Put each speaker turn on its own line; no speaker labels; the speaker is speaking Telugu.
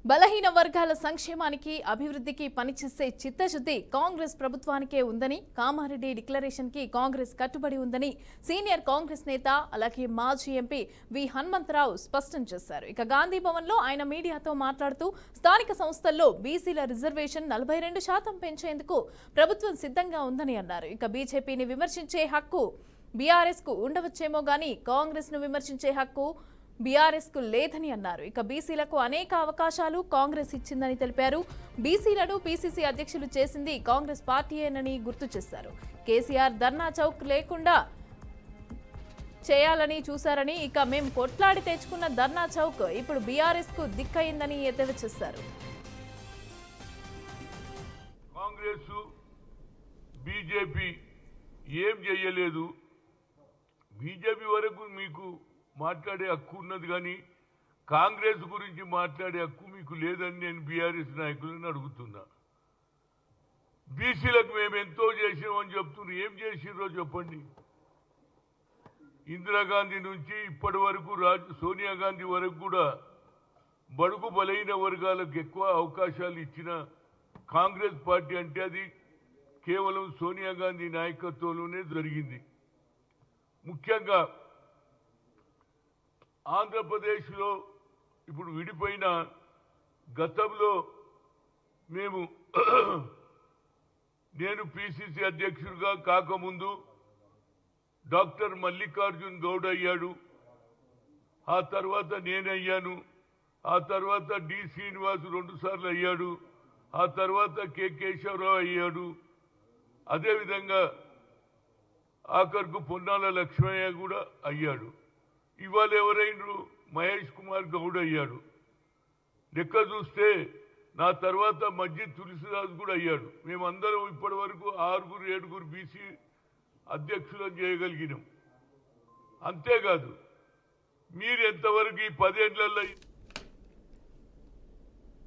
బలహీన వర్గాల సంక్షేమానికి అభివృద్ధికి పనిచేసే చిత్తశుద్ధి కాంగ్రెస్ ప్రభుత్వానికే ఉందని కామారెడ్డి డిక్లరేషన్ కి కాంగ్రెస్ కట్టుబడి ఉందని సీనియర్ కాంగ్రెస్ నేత అలాగే మాజీ ఎంపీ వి హనుమంతరావు స్పష్టం చేశారు. ఇక గాంధీ భవన్ లో ఆయన మీడియాతో మాట్లాడుతూ స్థానిక సంస్థల్లో బీసీల రిజర్వేషన్ 42% పెంచేందుకు ప్రభుత్వం సిద్ధంగా ఉందని అన్నారు. ఇక బీజేపీని విమర్శించే హక్కు బీఆర్ఎస్ కు ఉండవచ్చేమో గానీ కాంగ్రెస్ ను విమర్శించే హక్కు బీఆర్ఎస్ కు లేదని అన్నారు. ఇక బీసీలకు అనేక అవకాశాలు కాంగ్రెస్ ఇచ్చిందని తెలిపారు. బీసీలను పీసీసీ అధ్యక్షులు చేసింది కాంగ్రెస్ పార్టీయేనని గుర్తు చేశారు. కేసీఆర్ ధర్నా చౌక్ లేకుండా చేయాలని చూశారని, ఇక మేము కొట్లాడి తెచ్చుకున్న ధర్నా చౌక్ ఇప్పుడు బీఆర్ఎస్ కు దిక్కయిందని ఎద్దేవా చేశారు.
కాంగ్రెస్ బీజేపీ ఏం చేయలేదు. బీజేపీ వరకు మీకు మాట్లాడే హక్కు ఉన్నది, కానీ కాంగ్రెస్ గురించి మాట్లాడే హక్కు మీకు లేదని నేను బీఆర్ఎస్ నాయకులను అడుగుతున్నా. బీసీలకు మేము ఎంతో చేసినామని చెప్తున్నారు. ఏం చేసిర్రో చెప్పండి. ఇందిరాగాంధీ నుంచి ఇప్పటి వరకు సోనియా గాంధీ వరకు కూడా బడుగు బలైన వర్గాలకు ఎక్కువ అవకాశాలు ఇచ్చిన కాంగ్రెస్ పార్టీ అంటే అది కేవలం సోనియా గాంధీ నాయకత్వంలోనే జరిగింది. ముఖ్యంగా ఆంధ్రప్రదేశ్లో ఇప్పుడు విడిపోయిన గతంలో నేను పిసిసి అధ్యక్షుడిగా కాకముందు డాక్టర్ మల్లికార్జున్ గౌడ్ అయ్యాడు, ఆ తర్వాత నేనయ్యాను, ఆ తర్వాత డి శ్రీనివాస్ 2 సార్లు అయ్యాడు, ఆ తర్వాత కె కేశవరావు అయ్యాడు, అదేవిధంగా ఆఖరుకు పొన్నాల లక్ష్మయ్య కూడా అయ్యాడు. ఇవాళ ఎవరైనా మహేష్ కుమార్ గౌడ్ అయ్యాడు. లెక్క చూస్తే నా తర్వాత మస్జిద్ తులసిదాస్ కూడా అయ్యాడు. మేమందరం ఇప్పటి వరకు 6-7 బీసీ అధ్యక్షులను చేయగలిగినాం. అంతేకాదు మీరు ఎంతవరకు ఈ 10 ఏళ్లలో